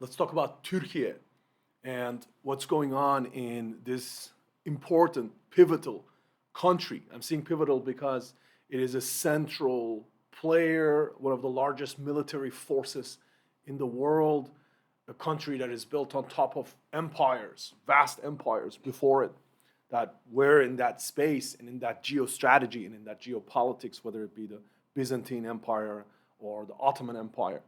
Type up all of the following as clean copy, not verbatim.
let's talk about Türkiye and what's going on in this important, pivotal country. I'm saying pivotal because it is a central player, one of the largest military forces in the world, a country that is built on top of empires, vast empires before it, that were in that space and in that geostrategy and in that geopolitics, whether it be the Byzantine Empire or the Ottoman Empire.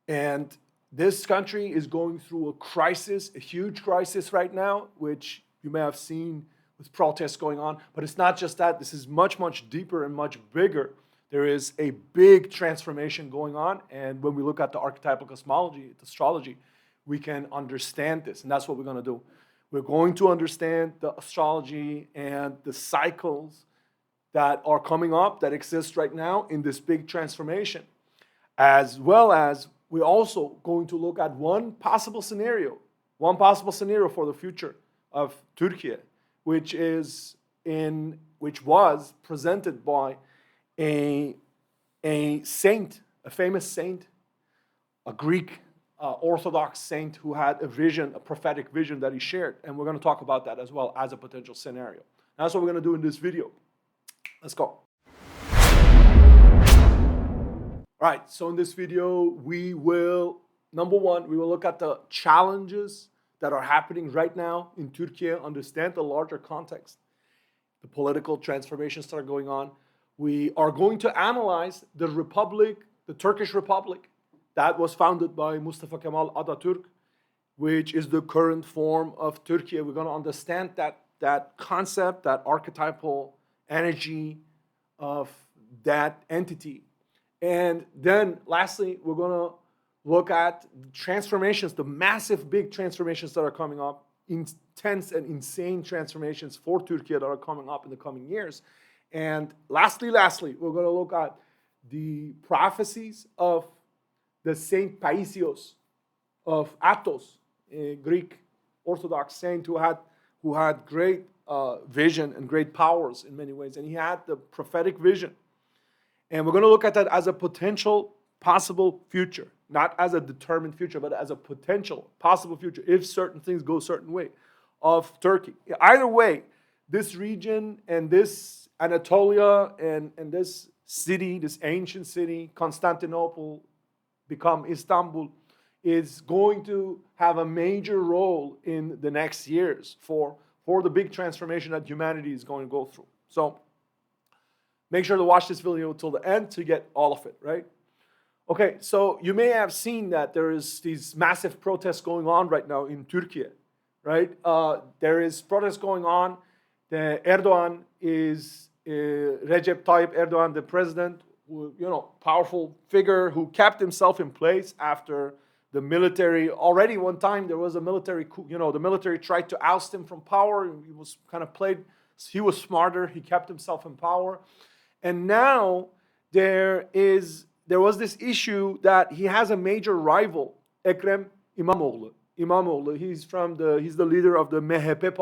And this country is going through a crisis, a huge crisis right now, which you may have seen with protests going on. But it's not just that. This is much, much deeper and much bigger. There is a big transformation going on. And when we look at the archetypal cosmology, the astrology, we can understand this. And that's what we're going to do. We're going to understand the astrology and the cycles that are coming up, that exist right now in this big transformation, as well as we're also going to look at one possible scenario for the future of Türkiye, which was presented by a saint, a famous saint, a Greek Orthodox saint who had a vision, a prophetic vision that he shared. And we're going to talk about that as well as a potential scenario. And that's what we're going to do in this video. Let's go. All right, so in this video, we will, number one, we will look at the challenges that are happening right now in Türkiye, understand the larger context, the political transformations that are going on. We are going to analyze the republic, the Turkish Republic, that was founded by Mustafa Kemal Atatürk, which is the current form of Türkiye. We're going to understand that concept, that archetypal energy of that entity. And then lastly, we're going to look at transformations, the massive big transformations that are coming up, intense and insane transformations for Türkiye that are coming up in the coming years. And lastly, we're going to look at the prophecies of the Saint Paisios of Athos, a Greek Orthodox saint who had great vision and great powers in many ways. And he had the prophetic vision. And we're going to look at that as a potential possible future, not as a determined future, but as a potential possible future if certain things go a certain way of Turkey. Either way, this region and this Anatolia and this city, this ancient city, Constantinople, become Istanbul, is going to have a major role in the next years for the big transformation that humanity is going to go through. So make sure to watch this video till the end to get all of it, right? Okay, so you may have seen that there is these massive protests going on right now in Türkiye, right? There is protests going on. The Erdogan is Recep Tayyip Erdogan, the president, powerful figure who kept himself in place after the military. Already one time there was a military coup. The military tried to oust him from power. He was kind of played. He was smarter. He kept himself in power. And now there was this issue that he has a major rival, Ekrem İmamoğlu. He's the leader of the MHP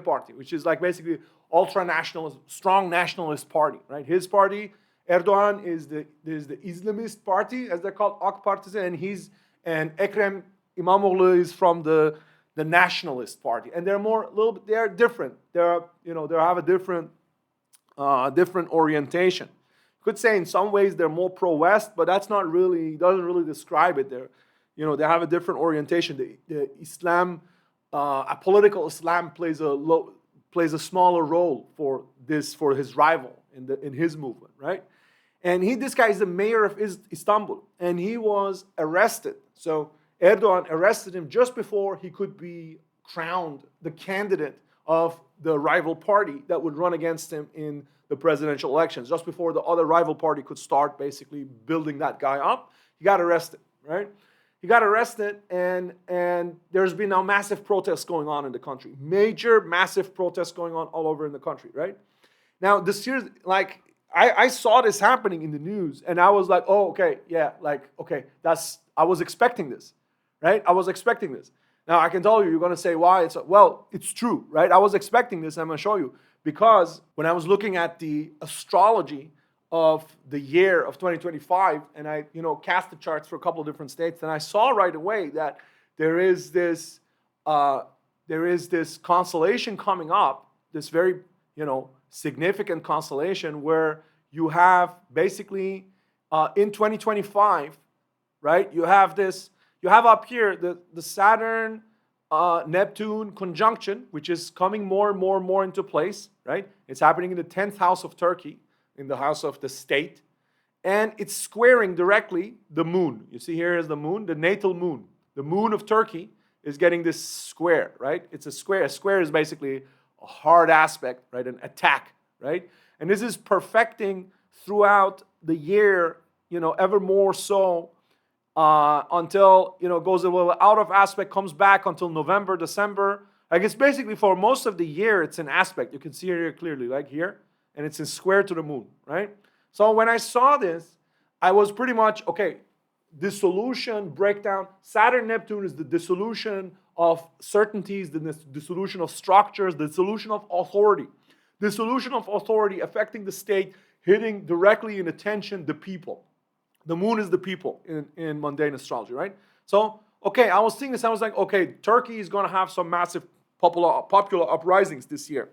party, which is like basically ultra-nationalist, strong nationalist party, right? His party, Erdogan, is the Islamist party, as they're called, AK Partisi, and Ekrem İmamoğlu is from the nationalist party, and they're different. They have a different orientation. You could say in some ways they're more pro-West, but doesn't really describe it. They have a different orientation. The Islam, a political Islam plays a smaller role for his rival in his movement, right? And this guy is the mayor of Istanbul, and he was arrested. So Erdogan arrested him just before he could be crowned the candidate of the rival party that would run against him in the presidential elections. Just before the other rival party could start basically building that guy up, he got arrested, right? He got arrested, and there's been now massive protests going on in the country. Major, massive protests going on all over in the country, right? Now, this year, I saw this happening in the news, and I was like, oh, okay, yeah, I was expecting this, right? I was expecting this. Now, I can tell you're going to say why. It's true, right? I was expecting this, I'm going to show you. Because when I was looking at the astrology of the year of 2025, and I, cast the charts for a couple of different states, and I saw right away that there is this constellation coming up, this very, significant constellation where you have basically in 2025, right? You have up here the Saturn Neptune conjunction, which is coming more and more and more into place, right? It's happening in the 10th house of Turkey, in the house of the state, and it's squaring directly the moon. You see here is the moon, the natal moon. The moon of Turkey is getting this square, right? It's a square. A square is basically a hard aspect, right? An attack, right? And this is perfecting throughout the year, ever more so until, goes a little out of aspect, comes back until November, December. Like it's basically for most of the year, it's an aspect. You can see it here clearly, like here, and it's in square to the moon, right? So when I saw this, I was pretty much, okay, dissolution, breakdown. Saturn, Neptune is the dissolution of certainties, the dissolution of structures, the dissolution of authority. Dissolution of authority affecting the state, hitting directly in attention the people. The moon is the people in mundane astrology, right? So, okay, I was seeing this, I was like, okay, Turkey is going to have some massive popular uprisings this year.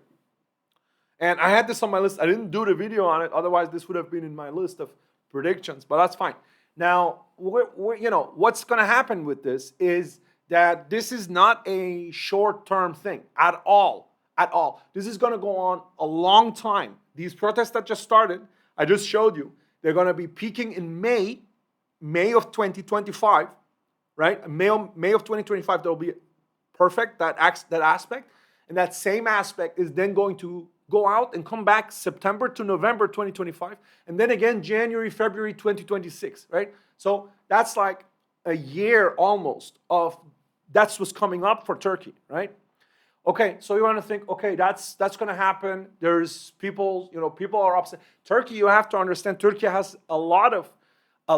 And I had this on my list. I didn't do the video on it, otherwise this would have been in my list of predictions, but that's fine. Now, what's going to happen with this is that this is not a short-term thing at all, at all. This is going to go on a long time. These protests that just started, I just showed you, they're going to be peaking in May of 2025, right? May of 2025, there will be perfect, that aspect. And that same aspect is then going to go out and come back September to November 2025. And then again, January, February 2026, right? So that's like a year almost of that's what's coming up for Turkey, right? Okay, so you want to think, okay, that's going to happen. There's people, people are upset. Turkey, you have to understand, Turkey has there's a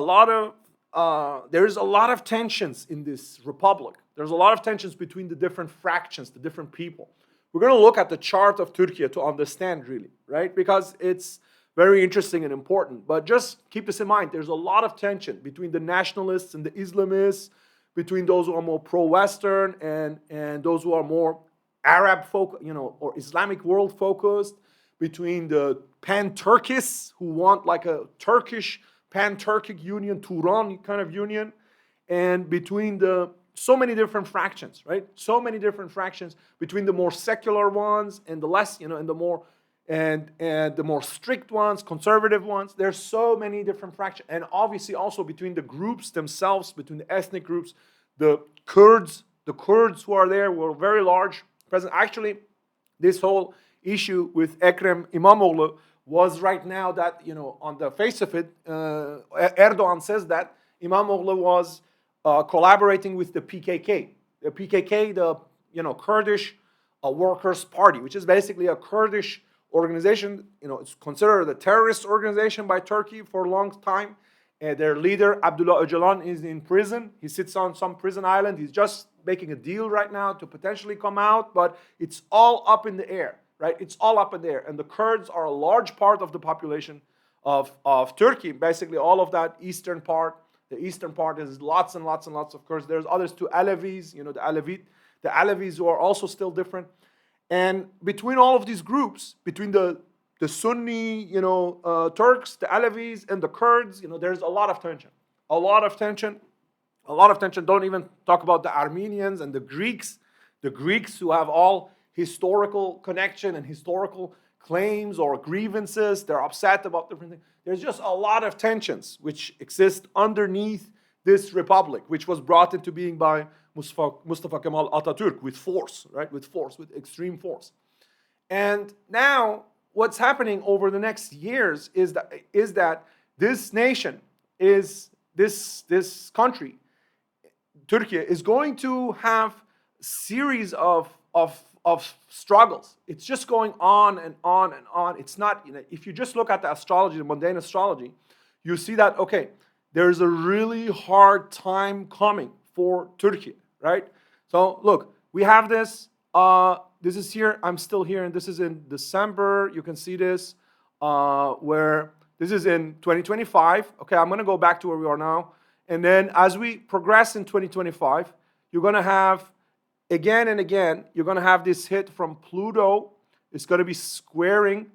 lot of tensions in this republic. There's a lot of tensions between the different fractions, the different people. We're going to look at the chart of Türkiye to understand really, right? Because it's very interesting and important. But just keep this in mind. There's a lot of tension between the nationalists and the Islamists, between those who are more pro-Western and those who are more Arab or Islamic world focused, between the pan-Turkists who want like a Turkish pan-Turkic union, Turan kind of union, and between so many different fractions, right? So many different fractions between the more secular ones and the less, and the more and the more strict ones, conservative ones. There's so many different fractions, and obviously also between the groups themselves, between the ethnic groups, the Kurds who are there were very large present. Actually, this whole issue with Ekrem İmamoğlu was right now that on the face of it, Erdogan says that İmamoğlu was collaborating with the PKK. The PKK, the Kurdish Workers' Party, which is basically a Kurdish organization. It's considered a terrorist organization by Turkey for a long time. Their leader, Abdullah Öcalan, is in prison. He sits on some prison island. He's just making a deal right now to potentially come out, but it's all up in the air, right? It's all up in the air. And the Kurds are a large part of the population of Turkey. Basically, all of that eastern part. The eastern part is lots and lots and lots of Kurds. There's others too, Alevis, the Alevis who are also still different. And between all of these groups, between the Sunni, Turks, the Alevis, and the Kurds, there's a lot of tension. A lot of tension. Don't even talk about the Armenians and the Greeks. The Greeks who have all historical connection and historical claims or grievances. They're upset about different things. There's just a lot of tensions which exist underneath this republic, which was brought into being by Mustafa Kemal Atatürk with force, right? With extreme force. And now what's happening over the next years is that this nation this country, Turkey, is going to have series of struggles. It's just going on and on and on. It's not, if you just look at the astrology, the mundane astrology, you see that, okay, there's a really hard time coming for Turkey, right? So look, we have this. This is here. I'm still here, and this is in December. You can see this, where This is in 2025. Okay, I'm going to go back to where we are now. And then as we progress in 2025, you're going to have, again and again, you're going to have this hit from Pluto. It's going to be squaring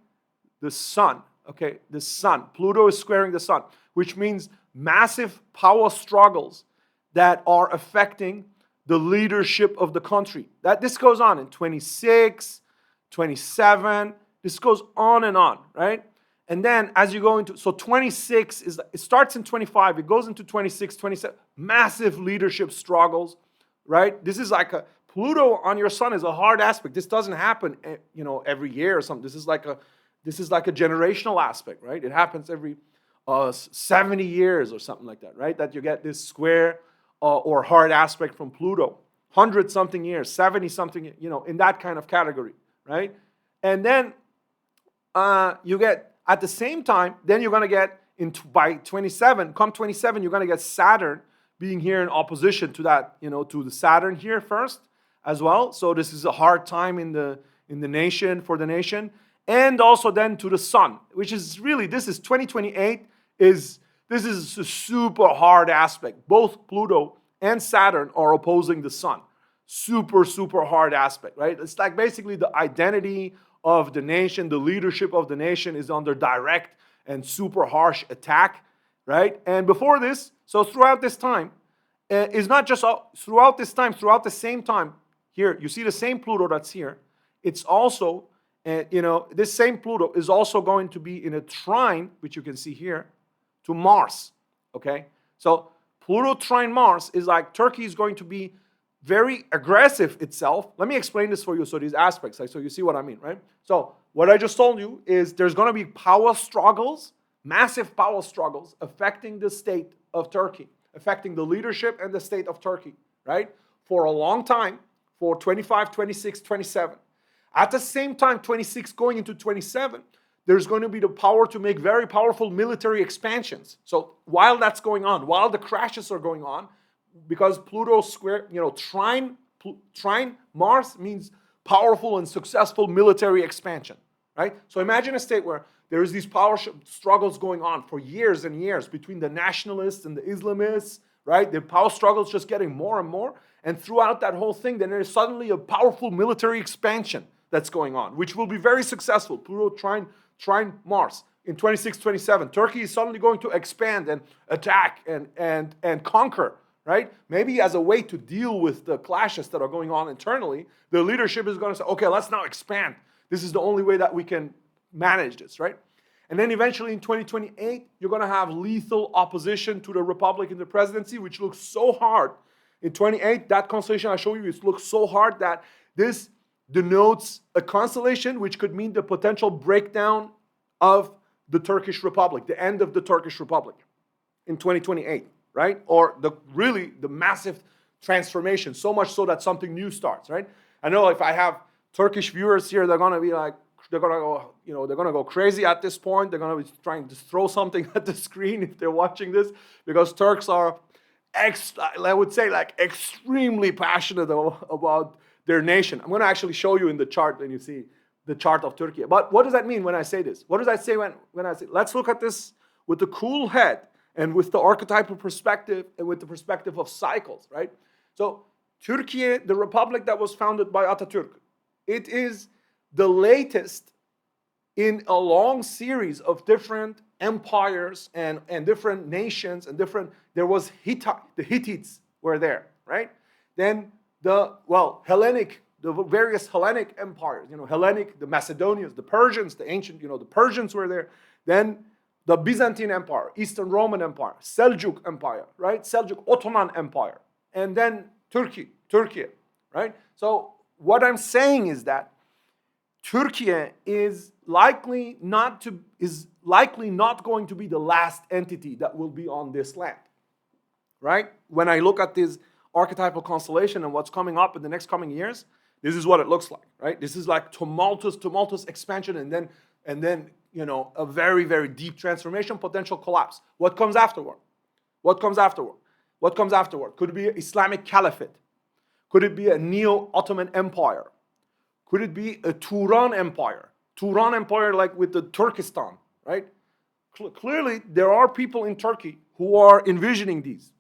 the sun. Okay, the sun. Pluto is squaring the sun, which means massive power struggles that are affecting the leadership of the country. This goes on in 26, 27. This goes on and on, right? And then as you go into, so 26 it starts in 25, it goes into 26, 27, massive leadership struggles, right? This is like Pluto on your sun is a hard aspect. This doesn't happen, every year or something. This is like a generational aspect, right? It happens every 70 years or something like that, right? That you get this square or hard aspect from Pluto. 100-something years, 70-something, in that kind of category, right? And then you get, at the same time, then you're going to get, by 27, come 27, you're going to get Saturn being here in opposition to that, to the Saturn here first as well. So this is a hard time in the nation, for the nation. And also then to the sun, which is really, this is 2028, this is a super hard aspect. Both Pluto and Saturn are opposing the sun. Super, super hard aspect, right? It's like basically the identity of the nation, the leadership of the nation is under direct and super harsh attack, right? And before this, so throughout this time, is not just throughout this time, throughout the same time, here, you see the same Pluto that's here. It's also, this same Pluto is also going to be in a trine, which you can see here, to Mars, okay? So Pluto trine Mars is like Turkey is going to be very aggressive itself. Let me explain this for you, so these aspects, so you see what I mean, right? So what I just told you is there's going to be power struggles, massive power struggles affecting the state of Turkey, affecting the leadership and the state of Turkey, right? For a long time, for 25, 26, 27. At the same time, 26 going into 27, there's going to be the power to make very powerful military expansions. So while that's going on, while the crashes are going on, because Pluto square, trine Mars means powerful and successful military expansion, right? So imagine a state where there is these power struggles going on for years and years between the nationalists and the Islamists, right? The power struggles just getting more and more. And throughout that whole thing, then there's suddenly a powerful military expansion that's going on, which will be very successful. Pluto trine Mars. In 26, 27, Turkey is suddenly going to expand and attack and conquer, right? Maybe as a way to deal with the clashes that are going on internally, the leadership is going to say, okay, let's now expand. This is the only way that we can manage this, right? And then eventually in 2028, you're going to have lethal opposition to the Republic in the presidency, which looks so hard. In 28, that constellation I show you, it looks so hard that this denotes a constellation which could mean the potential breakdown of the Turkish Republic, the end of the Turkish Republic in 2028. Right? Or the massive transformation, so much so that something new starts, right? I know if I have Turkish viewers here, they're gonna be like, they're gonna go crazy at this point. They're gonna be trying to throw something at the screen if they're watching this, because Turks are, I would say, like extremely passionate about their nation. I'm gonna actually show you in the chart when you see the chart of Turkey. But what does that mean when I say this? What does that say when I say, let's look at this with a cool head, and with the archetypal perspective and with the perspective of cycles, right? So Turkey, the republic that was founded by Atatürk, it is the latest in a long series of different empires and different nations and there was the Hittites were there, right? Then the various Hellenic empires, the Macedonians, the Persians, the ancient, the Persians were there. Then the Byzantine Empire, Eastern Roman Empire, Seljuk Empire, right? Seljuk Ottoman Empire, and then Turkey, right? So what I'm saying is that Turkey is likely not going to be the last entity that will be on this land, right? When I look at this archetypal constellation and what's coming up in the next coming years, this is what it looks like, right? This is like tumultuous expansion, and then a very, very deep transformation, potential collapse. What comes afterward? Could it be an Islamic caliphate? Could it be a Neo-Ottoman empire? Could it be a Turan empire? Turan empire like with the Turkestan, right? Clearly, there are people in Turkey who are envisioning these,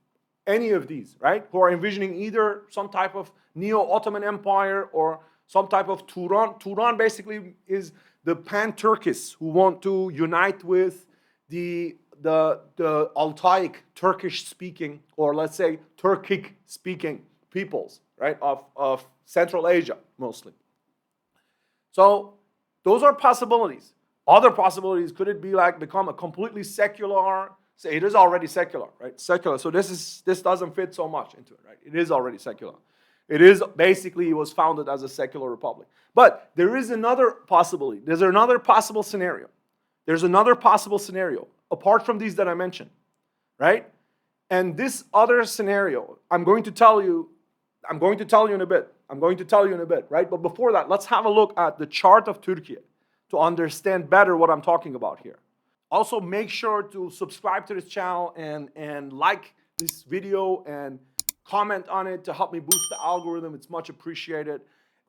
any of these, right? Who are envisioning either some type of Neo-Ottoman Empire or some type of Turan. Turan basically is the Pan-Turkists who want to unite with the Altaic Turkish-speaking, or let's say Turkic-speaking peoples, right, of Central Asia mostly. So those are possibilities. Other possibilities, could it be like become a completely secular? Say it is already secular, right? Secular. So this doesn't fit so much into it, right? It is already secular. It is basically, it was founded as a secular republic. But there is another possibility. There's another possible scenario. There's another possible scenario apart from these that I mentioned, right? And this other scenario, I'm going to tell you in a bit, right? But before that, let's have a look at the chart of Türkiye to understand better what I'm talking about here. Also, make sure to subscribe to this channel and like this video and comment on it to help me boost the algorithm. It's much appreciated.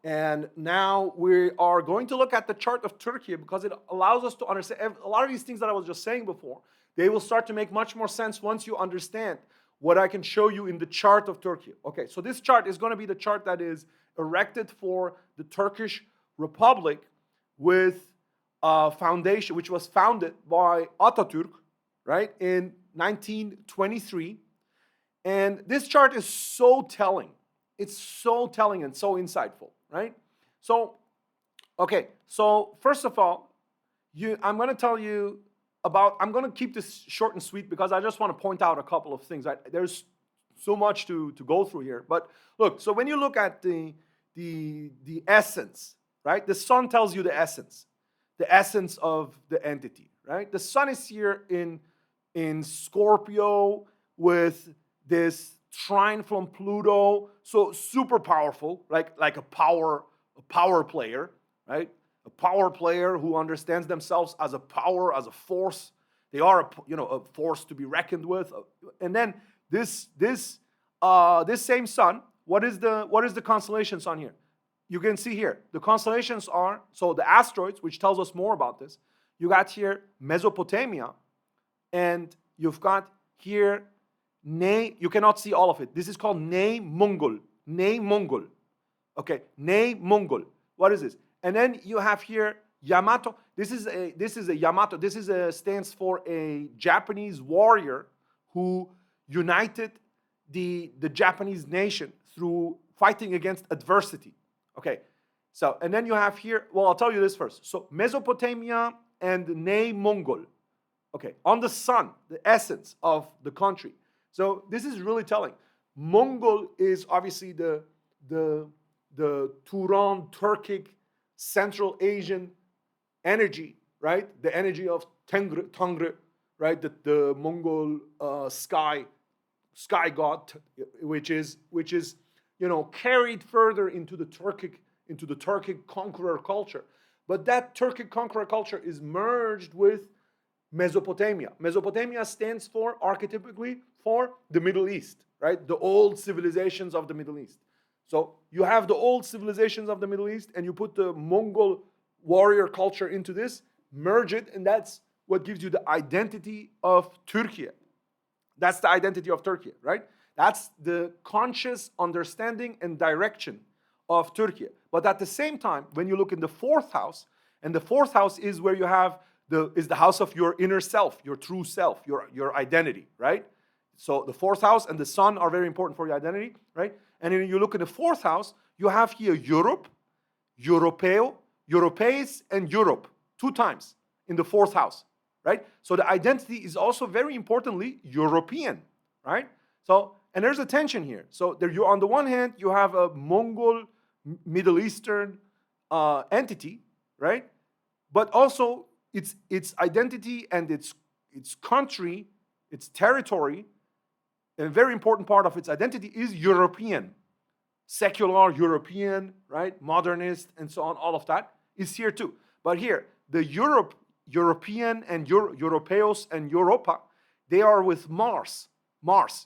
And now we are going to look at the chart of Türkiye because it allows us to understand a lot of these things that I was just saying before. They will start to make much more sense once you understand what I can show you in the chart of Türkiye. Okay, so this chart is going to be the chart that is erected for the Turkish Republic with a foundation, which was founded by Atatürk, right, in 1923. And this chart is so telling. It's so telling and so insightful, right? So, okay, so first of all, I'm going to tell you about, I'm going to keep this short and sweet because I just want to point out a couple of things. There's so much to go through here. But look, so when you look at the essence, right? The sun tells you the essence of the entity, right? The sun is here in Scorpio with this trine from Pluto, so super powerful, like a power player, right? A power player who understands themselves as a power, as a force. They are a force to be reckoned with. And then this same sun, what is the constellation sun here? You can see here the constellations are, so the asteroids, which tells us more about this. You got here Mesopotamia, and you've got here you cannot see all of it. This is called Mongol. Okay, Mongol. What is this? And then you have here Yamato. This is a Yamato. Stands for a Japanese warrior who united the Japanese nation through fighting against adversity. Okay, so, and then you have here, well, I'll tell you this first. So Mesopotamia and Mongol. Okay, on the sun, the essence of the country. So this is really telling. Mongol is obviously the Turan, Turkic, Central Asian energy, right? The energy of Tengri, right? The Mongol sky god, which is carried further into the Turkic conqueror culture. But that Turkic conqueror culture is merged with Mesopotamia. Mesopotamia stands for, archetypically, for the Middle East, right? The old civilizations of the Middle East. So you have the old civilizations of the Middle East and you put the Mongol warrior culture into this, merge it, and that's what gives you the identity of Türkiye. That's the identity of Türkiye, right? That's the conscious understanding and direction of Türkiye. But at the same time, when you look in the fourth house, and the fourth house is where you have is the house of your inner self, your true self, your identity, right? So the fourth house and the sun are very important for your identity, right? And then you look in the fourth house, you have here Europe, Europeo, Europeis, and Europe, 2 times in the fourth house, right? So the identity is also very importantly European, right? So, and there's a tension here. So there, you on the one hand, you have a Mongol Middle Eastern entity, right? But also its identity and its country, its territory, and a very important part of its identity is European, secular European, right? Modernist, and so on, all of that is here too. But here, the European and Europeos and Europa, they are with Mars.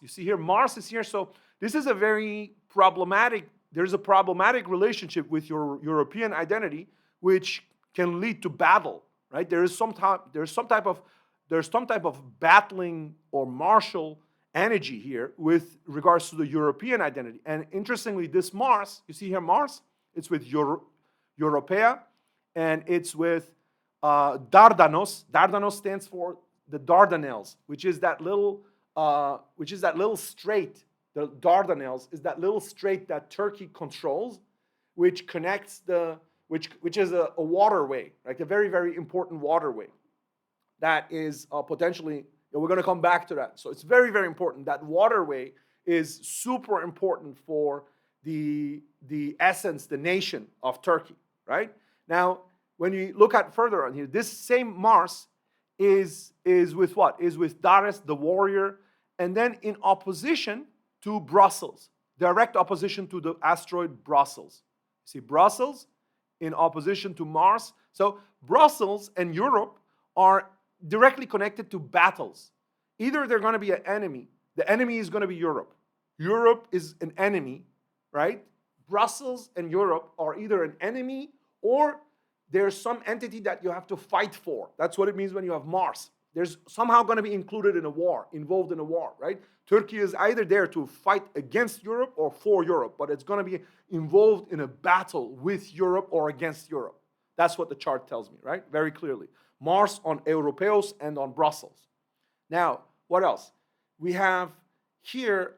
You see here, Mars is here. So this is a very problematic, there's a problematic relationship with your European identity, which can lead to battle, right? There's some type of there's some type of battling or martial energy here with regards to the European identity. And interestingly, this Mars, you see here Mars, it's with Europea, and it's with Dardanos. Dardanos stands for the Dardanelles, which is that little strait. The Dardanelles is that little strait that Turkey controls, which connects which is a waterway, like a very, very important waterway that is potentially, we're going to come back to that. So it's very, very important. That waterway is super important for the essence, the nation of Turkey, right? Now, when you look at further on here, this same Mars is with what? Is with Dares, the warrior, and then in opposition to Brussels, direct opposition to the asteroid Brussels. See, Brussels in opposition to Mars. So Brussels and Europe are directly connected to battles. Either they're going to be an enemy. The enemy is going to be Europe. Europe is an enemy, right? Brussels and Europe are either an enemy or there's some entity that you have to fight for. That's what it means when you have Mars. There's somehow going to be included in a war, involved in a war, right? Turkey is either there to fight against Europe or for Europe, but it's going to be involved in a battle with Europe or against Europe. That's what the chart tells me, right? Very clearly. Mars on Europeos and on Brussels. Now, what else? We have here,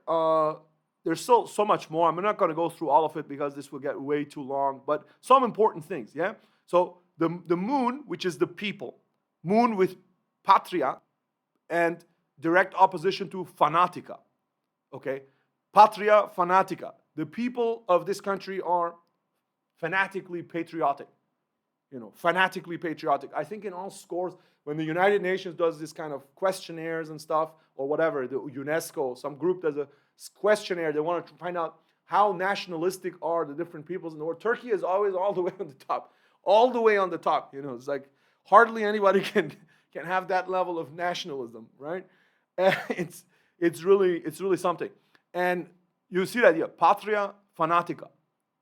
there's so much more. I'm not going to go through all of it because this will get way too long, but some important things, yeah? So the moon, which is the people, moon with patria and direct opposition to fanatica, okay? Patria, fanatica. The people of this country are fanatically patriotic, fanatically patriotic. I think in all scores, when the United Nations does this kind of questionnaires and stuff, or whatever, the UNESCO, some group does a questionnaire, they want to find out how nationalistic are the different peoples in the world. Turkey is always all the way on the top. All the way on the top, it's like hardly anybody can have that level of nationalism, right? It's really something. And you see that here, patria fanatica,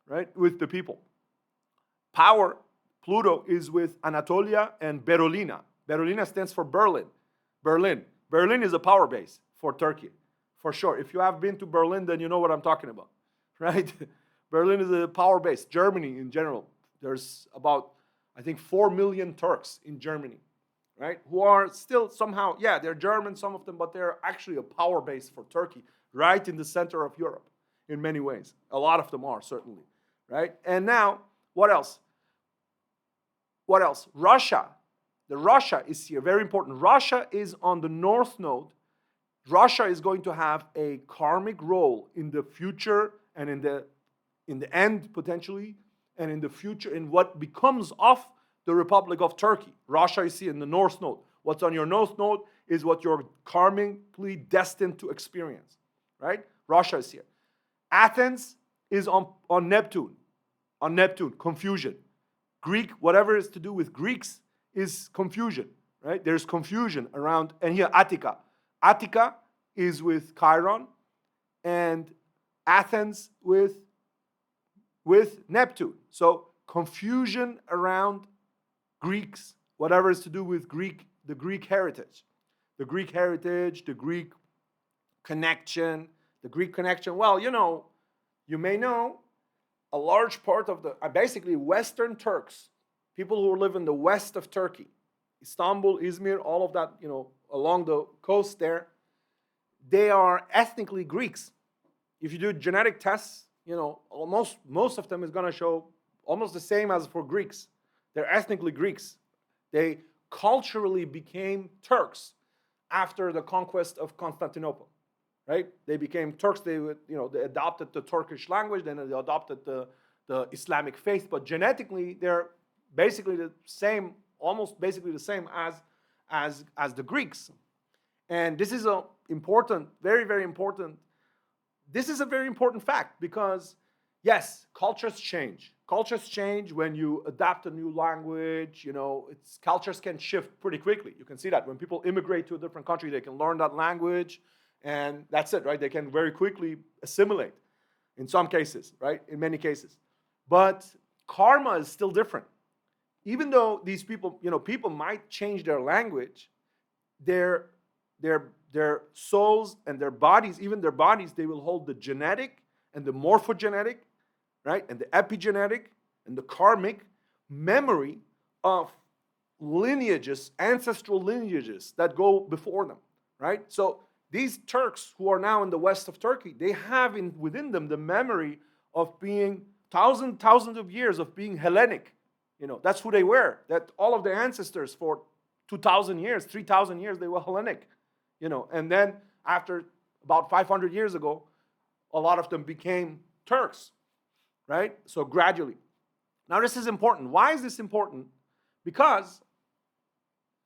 right? With the people. Power, Pluto is with Anatolia and Berolina. Berolina stands for Berlin. Berlin is a power base for Turkey, for sure. If you have been to Berlin, then you know what I'm talking about, right? Berlin is a power base. Germany in general. There's about, I think, 4 million Turks in Germany, right? Who are still somehow, they're German, some of them, but they're actually a power base for Turkey, right in the center of Europe in many ways. A lot of them are, certainly, right? And now, what else? What else? Russia. The Russia is here, very important. Russia is on the north node. Russia is going to have a karmic role in the future and in the end, potentially, and in the future, in what becomes of the Republic of Turkey. Russia is here in the north node. What's on your north node is what you're karmically destined to experience, right? Russia is here. Athens is on Neptune. On Neptune, confusion. Greek, whatever is to do with Greeks is confusion, right? There's confusion around, and here Attica. Attica is with Chiron, and Athens with Neptune. So confusion around Greeks, whatever is to do with the Greek heritage. The Greek heritage, the Greek connection. Well, you may know a large part of basically Western Turks, people who live in the west of Turkey, Istanbul, Izmir, all of that, along the coast there, they are ethnically Greeks. If you do genetic tests, most of them is going to show almost the same as for Greeks. They're ethnically Greeks. They culturally became Turks after the conquest of Constantinople, right? They became Turks. They adopted the Turkish language, then they adopted the Islamic faith. But genetically, they're basically the same, almost basically the same as the Greeks. And this is a important, very, very important. This is a very important fact because, yes, cultures change. Cultures change when you adapt a new language. Cultures can shift pretty quickly. You can see that when people immigrate to a different country, they can learn that language, and that's it, right? They can very quickly assimilate in some cases, right? In many cases. But karma is still different. Even though these people, people might change their language, their souls and their bodies, even their bodies, they will hold the genetic and the morphogenetic, right, and the epigenetic and the karmic memory of lineages, ancestral lineages that go before them, right? So these Turks who are now in the west of Turkey, they have within them the memory of being thousands of years of being Hellenic. You know, that's who they were. That all of their ancestors for 2,000 years, 3,000 years, they were Hellenic. You know, and then after about 500 years ago, a lot of them became Turks, right? So gradually. Now this is important. Why is this important? Because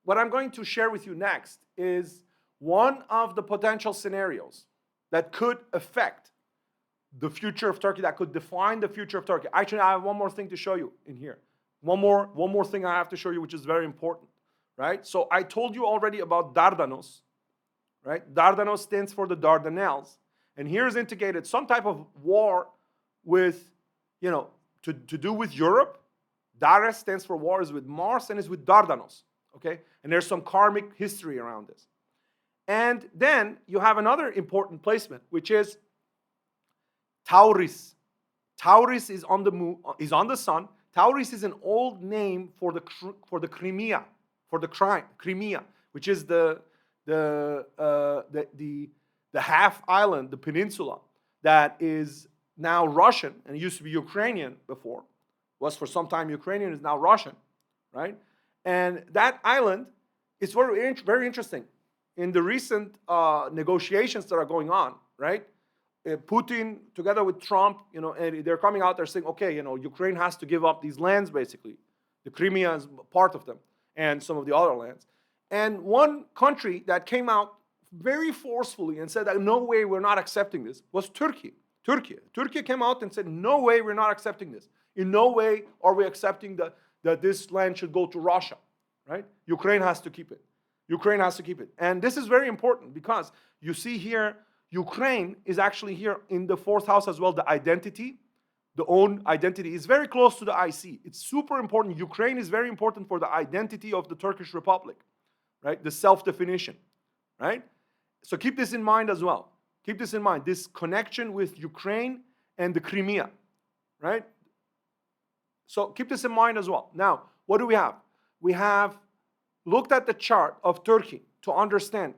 what I'm going to share with you next is one of the potential scenarios that could affect the future of Turkey, that could define the future of Turkey. Actually, I have one more thing to show you in here. One more thing I have to show you, which is very important, right? So I told you already about Dardanos, right? Dardanos stands for the Dardanelles. And here is indicated some type of war with, you know, to do with Europe. Dares stands for war, is with Mars, and is with Dardanos, okay? And there's some karmic history around this. And then you have another important placement, which is Tauris. Tauris is on the moon, is on the sun. Tauris is an old name for the Crimea, Crimea, which is the half island, the peninsula that is now Russian, and it used to be Ukrainian before. Was for some time Ukrainian, is now Russian, right? And that island is very interesting. In the recent negotiations that are going on, right? Putin, together with Trump, you know, and they're coming out there saying, okay, you know, Ukraine has to give up these lands, basically. The Crimea is part of them, and some of the other lands. And one country that came out very forcefully and said that no way, we're not accepting this, was Turkey. Turkey came out and said, no way, we're not accepting this. In no way are we accepting that this land should go to Russia, right? Ukraine has to keep it. Ukraine has to keep it. And this is very important because you see here, Ukraine is actually here in the fourth house as well. The identity, the own identity is very close to the IC. It's super important. Ukraine is very important for the identity of the Turkish Republic, right? The self-definition, right? So keep this in mind as well. Keep this in mind, this connection with Ukraine and the Crimea, right? So keep this in mind as well. Now, what do we have? We have looked at the chart of Turkey to understand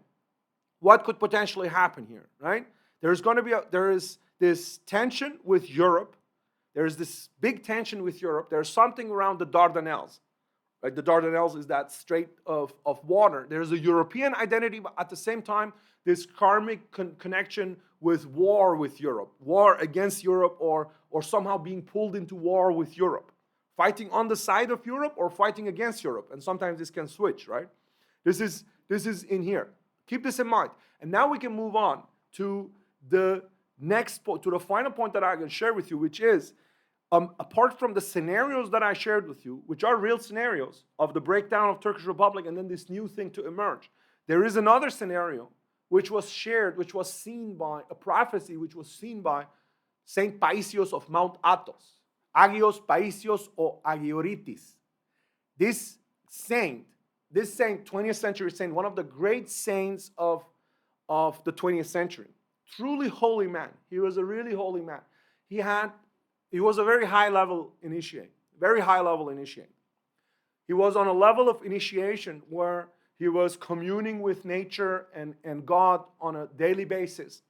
what could potentially happen here, right? There is this tension with Europe. There is this big tension with Europe. There's something around the Dardanelles. Right? The Dardanelles is that strait of water. There's a European identity, but at the same time, this karmic connection with war with Europe, war against Europe, or somehow being pulled into war with Europe. Fighting on the side of Europe or fighting against Europe. And sometimes this can switch, right? This is in here. Keep this in mind. And now we can move on to the next point, to the final point that I can share with you, which is, apart from the scenarios that I shared with you, which are real scenarios of the breakdown of Turkish Republic and then this new thing to emerge, there is another scenario which was shared, which was seen by a prophecy, which was seen by Saint Paisios of Mount Athos, Agios Paisios or Agioritis. This saint, 20th century saint, one of the great saints of the 20th century, truly holy man. He was a really holy man. He was a very high level initiate, very high level initiate. He was on a level of initiation where he was communing with nature and God on a daily basis.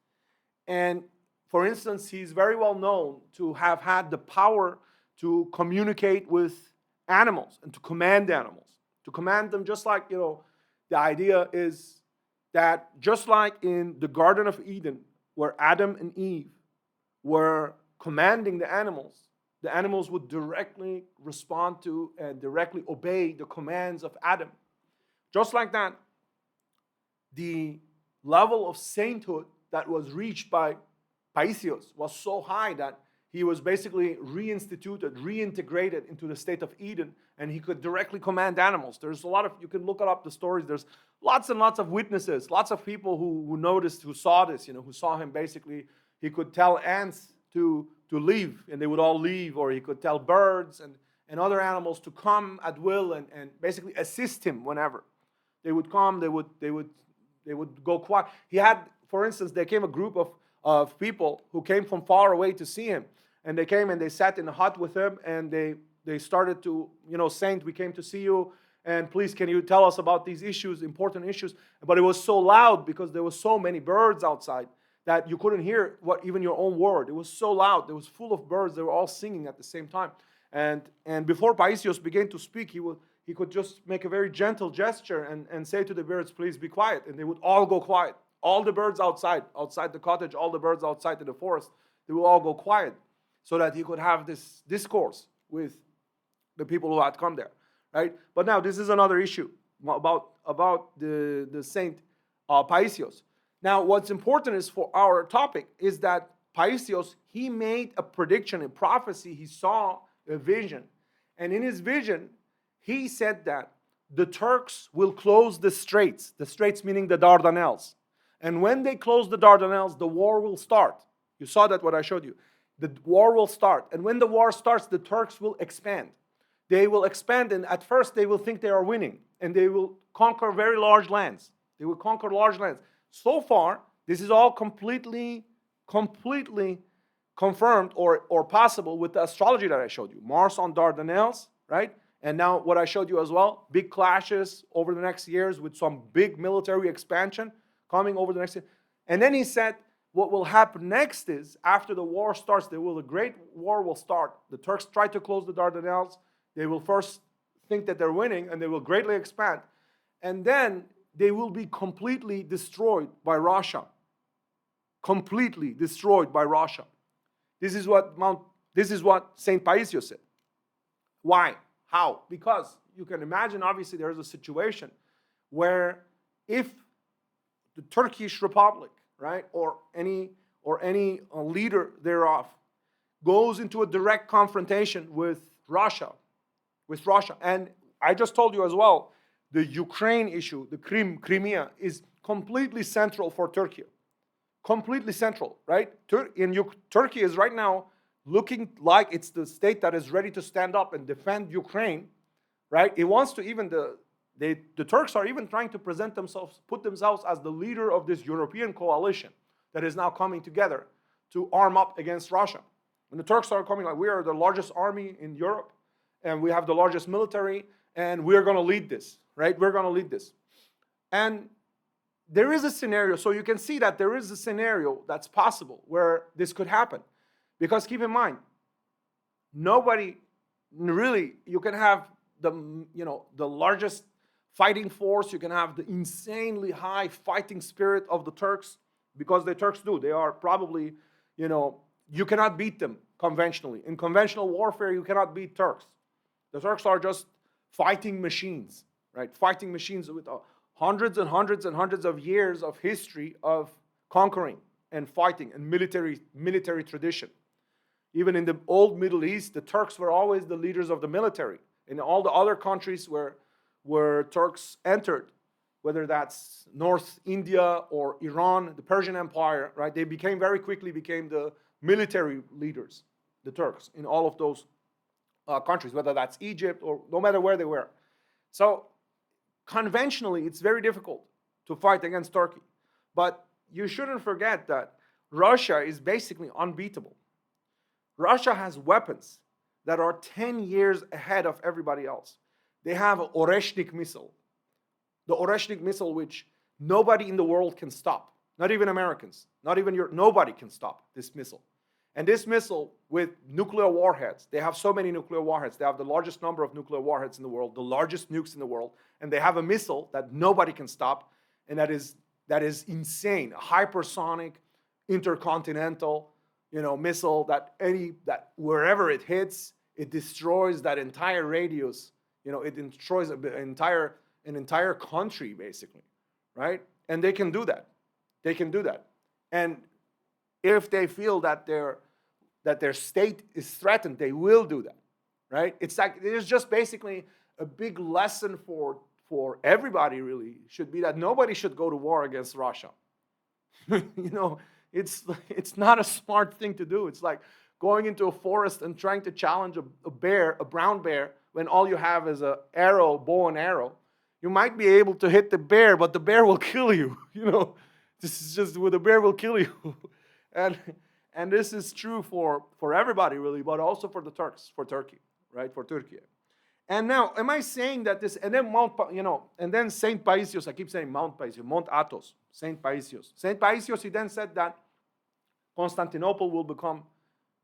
And for instance, he's very well known to have had the power to communicate with animals and to command animals. To command them, just like, you know, the idea is that just like in the Garden of Eden, where Adam and Eve were commanding the animals would directly respond to and directly obey the commands of Adam. Just like that, the level of sainthood that was reached by Paisios was so high that he was basically reintegrated into the state of Eden, and he could directly command animals. There's a lot of, you can look up the stories, there's lots and lots of witnesses, lots of people who noticed, who saw this, who saw him basically. He could tell ants to leave, and they would all leave, or he could tell birds and other animals to come at will and basically assist him whenever. They would come, they would go quiet. He had, for instance, there came a group of people who came from far away to see him. And they came and they sat in the hut with him, and they started to, Saint, we came to see you, and please, can you tell us about these issues, important issues? But it was so loud because there were so many birds outside that you couldn't hear even your own word. It was so loud. It was full of birds. They were all singing at the same time. And before Paisios began to speak, he could just make a very gentle gesture and say to the birds, please be quiet. And they would all go quiet. All the birds outside the cottage, all the birds outside in the forest, they would all go quiet so that he could have this discourse with the people who had come there, right? But now this is another issue about the Saint Paisios. Now, what's important is for our topic is that Paisios, he made a prediction, a prophecy. He saw a vision. And in his vision, he said that the Turks will close the straits meaning the Dardanelles. And when they close the Dardanelles, the war will start. You saw that what I showed you. The war will start. And when the war starts, the Turks will expand. They will expand, and at first they will think they are winning. And they will conquer very large lands. They will conquer large lands. So far, this is all completely confirmed or possible with the astrology that I showed you. Mars on Dardanelles, right? And now what I showed you as well, big clashes over the next years with some big military expansion coming over the next year. And then he said, what will happen next is, after the war starts, a great war will start. The Turks try to close the Dardanelles. They will first think that they're winning, and they will greatly expand. And then they will be completely destroyed by Russia. Completely destroyed by Russia. This is what Saint Paisios said. Why? How? Because you can imagine, obviously, there is a situation where if the Turkish Republic, right, or any leader thereof goes into a direct confrontation with Russia, and I just told you as well, the Ukraine issue, the Crimea, is completely central for Turkey. Completely central, right? Turkey is right now looking like it's the state that is ready to stand up and defend Ukraine, right? It wants to even the Turks are even trying to put themselves as the leader of this European coalition that is now coming together to arm up against Russia. And the Turks are coming like, we are the largest army in Europe, and we have the largest military, and we're going to lead this, right? We're going to lead this. And there is a scenario, so you can see that there is a scenario that's possible where this could happen. Because keep in mind, nobody really, you can have the largest fighting force, you can have the insanely high fighting spirit of the Turks, because the Turks do. They are probably, you cannot beat them conventionally. In conventional warfare, you cannot beat Turks. The Turks are just fighting machines, right? Fighting machines with hundreds and hundreds and hundreds of years of history of conquering and fighting and military tradition. Even in the old Middle East, the Turks were always the leaders of the military. In all the other countries where Turks entered, whether that's North India or Iran, the Persian Empire, right? They very quickly became the military leaders, the Turks, in all of those countries, whether that's Egypt or no matter where they were. So conventionally, it's very difficult to fight against Turkey. But you shouldn't forget that Russia is basically unbeatable. Russia has weapons that are 10 years ahead of everybody else. They have an Oreshnik missile. The Oreshnik missile, which nobody in the world can stop. Not even Americans. Not even nobody can stop this missile. And this missile with nuclear warheads, they have so many nuclear warheads. They have the largest number of nuclear warheads in the world, the largest nukes in the world. And they have a missile that nobody can stop. And that is insane. A hypersonic, intercontinental, missile that wherever it hits, it destroys that entire radius. It destroys an entire country, basically, right? And they can do that. They can do that. And if they feel that their state is threatened, they will do that, right? It's just basically a big lesson for everybody. Really, should be that nobody should go to war against Russia. It's not a smart thing to do. It's like going into a forest and trying to challenge a brown bear, when all you have is a bow and arrow, You might be able to hit the bear, but the bear will kill you. This is just the bear will kill you. and this is true for everybody really, but also for the Turks, for Turkey, right? For Turkey. And now, am I saying that this, and then and then Saint Paisios, I keep saying Mount Paisios, Mount Athos, Saint Paisios. Saint Paisios, he then said that Constantinople will become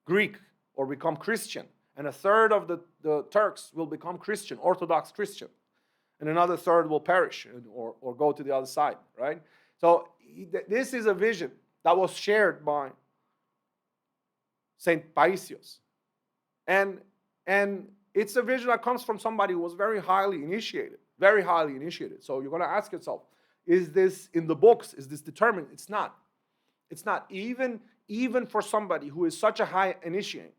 Greek or become Christian. And a third of the Turks will become Christian, Orthodox Christian. And another third will perish or go to the other side, right? So this is a vision that was shared by Saint Paisios. And it's a vision that comes from somebody who was very highly initiated. So you're going to ask yourself, is this in the books? Is this determined? It's not. It's not. Even for somebody who is such a high initiate,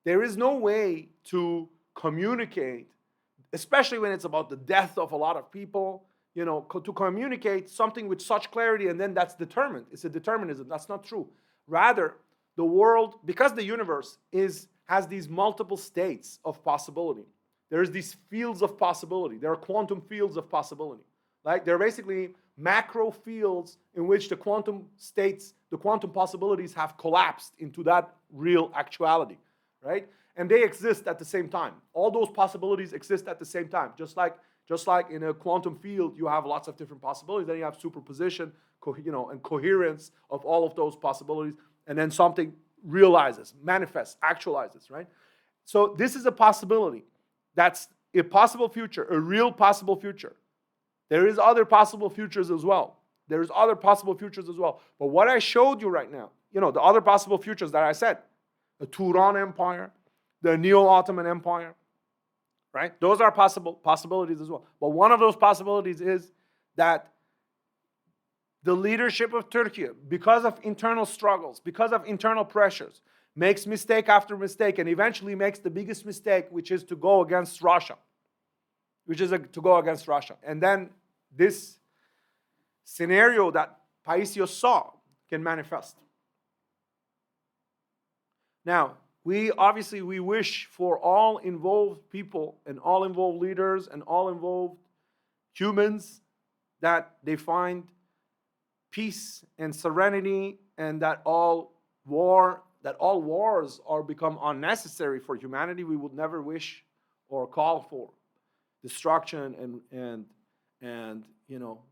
there is no way to communicate, especially when it's about the death of a lot of people, to communicate something with such clarity and then that's determined. It's a determinism. That's not true. Rather, the world, because the universe has these multiple states of possibility. There's these fields of possibility. There are quantum fields of possibility. Like they're basically macro fields in which the quantum states, the quantum possibilities have collapsed into that real actuality, right? And they exist at the same time. All those possibilities exist at the same time. Just like in a quantum field, you have lots of different possibilities. Then you have superposition, and coherence of all of those possibilities. And then something realizes, manifests, actualizes, right? So this is a possibility. That's a possible future, a real possible future. There is other possible futures as well. But what I showed you right now, the other possible futures that I said, the Turan Empire, the Neo-Ottoman Empire, right? Those are possibilities as well. But one of those possibilities is that the leadership of Turkey, because of internal struggles, because of internal pressures, makes mistake after mistake and eventually makes the biggest mistake, which is to go against Russia. And then this scenario that Paisios saw can manifest. Now, we wish for all involved people and all involved leaders and all involved humans that they find peace and serenity, and that all wars are become unnecessary for humanity. We would never wish or call for destruction and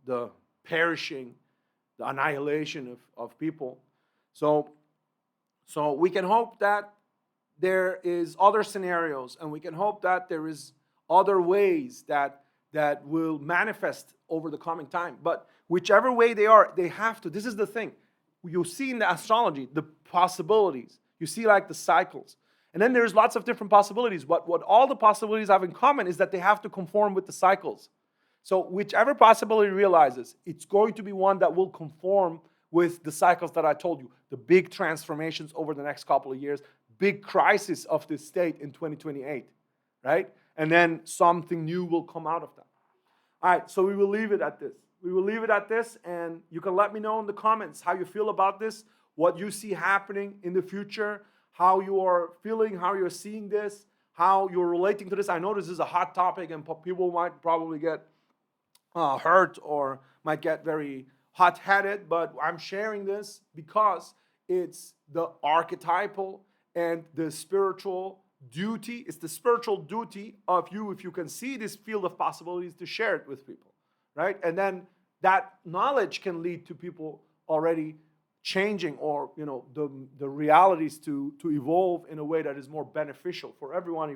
the perishing, the annihilation of people. So we can hope that there is other scenarios, and we can hope that there is other ways that will manifest over the coming time. But whichever way they are, they have to. This is the thing. You see in the astrology, the possibilities. You see like the cycles. And then there's lots of different possibilities. But what all the possibilities have in common is that they have to conform with the cycles. So whichever possibility realizes, it's going to be one that will conform with the cycles that I told you. The big transformations over the next couple of years. Big crisis of this state in 2028. Right? And then something new will come out of that. All right, so we will leave it at this. And you can let me know in the comments how you feel about this, what you see happening in the future, how you are feeling, how you're seeing this, how you're relating to this. I know this is a hot topic and people might probably get hurt or might get very hot-headed, but I'm sharing this because it's the archetypal and the spiritual duty. It's the spiritual duty of you, if you can see this field of possibilities, to share it with people, right? And then that knowledge can lead to people already changing, or the realities to evolve in a way that is more beneficial for everyone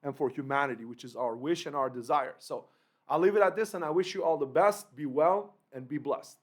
and for humanity, which is our wish and our desire. So I'll leave it at this, and I wish you all the best. Be well and be blessed.